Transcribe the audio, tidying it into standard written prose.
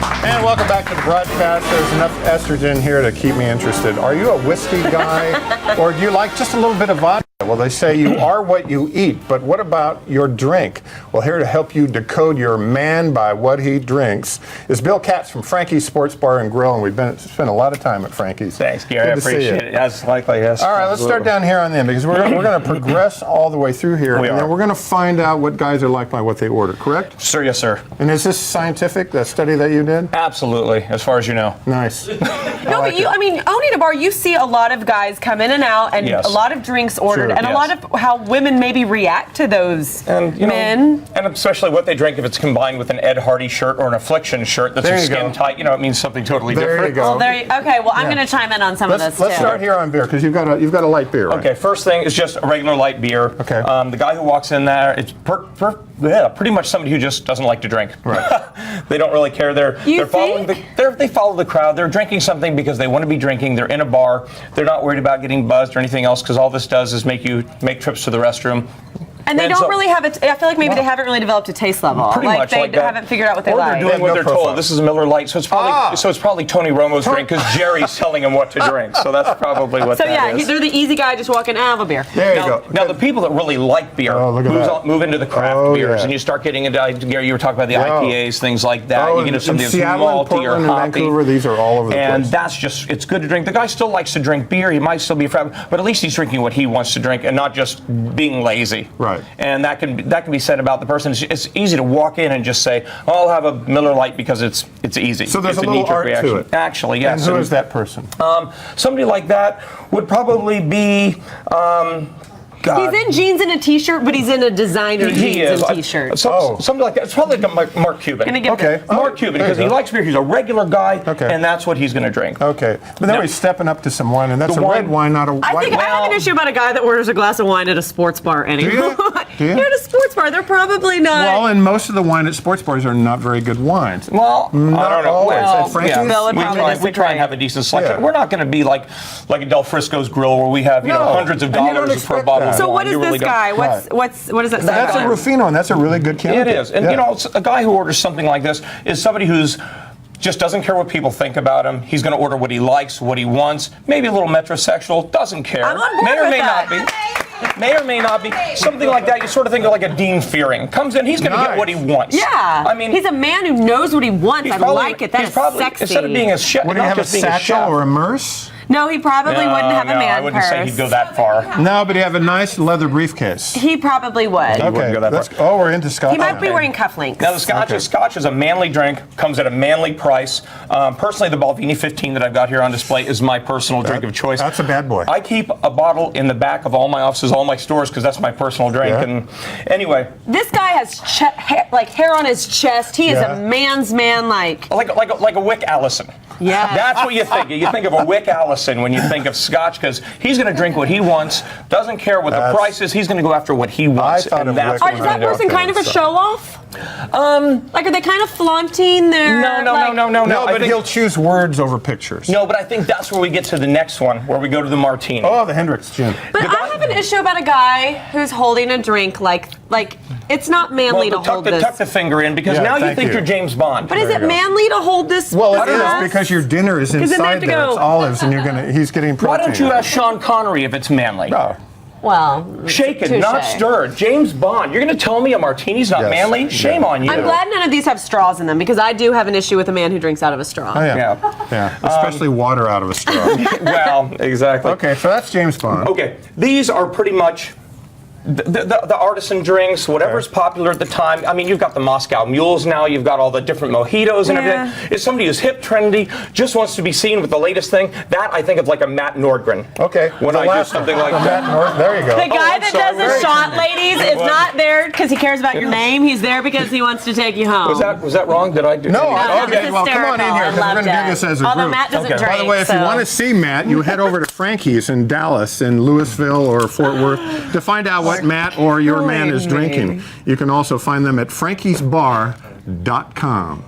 And welcome back to the broadcast. There's enough estrogen here to keep me interested. Are you a whiskey guy, or do you like just a little bit of vodka? Well, they say you are what you eat, but what about your drink? Well, here to help you decode your man by what he drinks is Bill Katz from Frankie's Sports Bar and Grill, and we've spent a lot of time at Frankie's. Thanks, Gary. I appreciate it. Yes, likely, yes. All right, let's start down here on the end, because we're going to progress all the way through here, and then we're going to find out what guys are like by what they order, correct? Sir, yes, sir. And is this scientific, that study that you did? Absolutely, as far as you know. Nice. No, but owning a bar, you see a lot of guys come in and out, and a lot of drinks ordered, and a lot of how women maybe react to those men. And especially what they drink if it's combined with an Ed Hardy shirt or an Affliction shirt that's skin tight. It means something totally different. There you go. Okay, well, I'm going to chime in on some of this, Let's start here on beer, because you've got a light beer, right? Okay, first thing is just a regular light beer. Okay. The guy who walks in there, it's pretty much somebody who just doesn't like to drink. Right. They don't really care. They follow the crowd. They're drinking something because they want to be drinking. They're in a bar. They're not worried about getting buzzed or anything else, because all this does is make trips to the restroom. And they don't really have I feel like maybe they haven't really developed a taste level. Pretty much they like that. haven't figured out what they or like. They're doing what they're told. This is a Miller Lite, so it's probably Tony Romo's drink, because Jerry's telling him what to drink. So that's probably what that is. They're the easy guy just walking out of a beer. There you go. Now the people that really like beer move into the craft beers, and you start getting into, Gary, you were talking about the IPAs, things like that. You get into something that's malty or hoppy. Vancouver, these are all over the place. And that's just, it's good to drink. The guy still likes to drink beer. He might still be afraid, but at least he's drinking what he wants to drink and not just being lazy. Right. And that can be said about the person. It's easy to walk in and just say, I'll have a Miller Lite because it's easy. So there's it's a little art to it. Actually, yes. And who is that person? Somebody like that would probably be... He's in jeans and a t-shirt, but he's in a designer jeans and t-shirt. Something like that. It's probably like Mark Cuban. Mark Cuban, because he likes beer. He's a regular guy, and that's what he's going to drink. Okay. But then he's stepping up to some wine, and that's a red wine, not a white wine. I have an issue about a guy that orders a glass of wine at a sports bar anymore. Do you? At a sports bar, they're probably not. Well, and most of the wine at sports bars are not very good wines. Well, I don't know. Always. We try and have a decent selection. We're not going to be like a Del Frisco's Grill, where we have hundreds of dollars per bottle. So what is this guy? What does that say? That's a Rufino, and that's a really good Chianti. It is. And a guy who orders something like this is somebody who's just doesn't care what people think about him. He's going to order what he likes, what he wants. Maybe a little metrosexual. Doesn't care. I'm on board may or with may that. not be. May or may not be. Something like that. You sort of think of like a Dean Fearing. Comes in, he's going to get what he wants. Yeah. I mean, he's a man who knows what he wants. I like it. That is sexy. Instead of being a chef, would he have a satchel or a merce? No, he probably wouldn't have a man I wouldn't say he'd go that far. No, but he'd have a nice leather briefcase. He probably would. Okay, we're into Scotch. He might be wearing cufflinks. Now, the Scotch is a manly drink, comes at a manly price. Personally, the Balvenie 15 that I've got here on display is my personal drink of choice. That's a bad boy. I keep a bottle in the back of all my offices, all my stores, because that's my personal drink. Yeah. And anyway, this guy has hair on his chest. He is a man's man, like a Wick Allison. Yeah, that's what you think. You think of a Wick Allison when you think of Scotch, because he's going to drink what he wants. Doesn't care what the price is. He's going to go after what he wants. Is that person kind of a show off? Like, are they kind of flaunting their? No. But he'll choose words over pictures. No, but I think that's where we get to the next one, where we go to the martini. Oh, the Hendricks gin. But I have an issue about a guy who's holding a drink like it's not manly to hold this. Tuck the finger in, because now you think you're James Bond. But is it manly to hold this? Well, it is, because your dinner is inside there. It's olives, and he's getting protein. Why don't you ask Sean Connery if it's manly? No. Well, shaken, not stirred. James Bond. You're going to tell me a martini's not manly? Shame on you. I'm glad none of these have straws in them, because I do have an issue with a man who drinks out of a straw. Oh, yeah. Especially water out of a straw. Well, exactly. Okay, so that's James Bond. Okay, these are pretty much the artisan drinks, whatever's popular at the time. I mean, you've got the Moscow Mules now. You've got all the different mojitos and everything. It's somebody who's hip, trendy, just wants to be seen with the latest thing. That I think of like a Matt Nordgren. Okay. When I do something like that. There you go. The guy that does the shot, ladies, is not there because he cares about your name. He's there because he wants to take you home. Was that wrong? Did I do? No. Okay. Well, come on in here, because we're going to do this as a group. Although Matt doesn't drink. By the way, if you want to see Matt, you head over to Frankie's in Dallas, in Louisville, or Fort Worth to find out what Matt or your man is drinking. You can also find them at frankiesbar.com.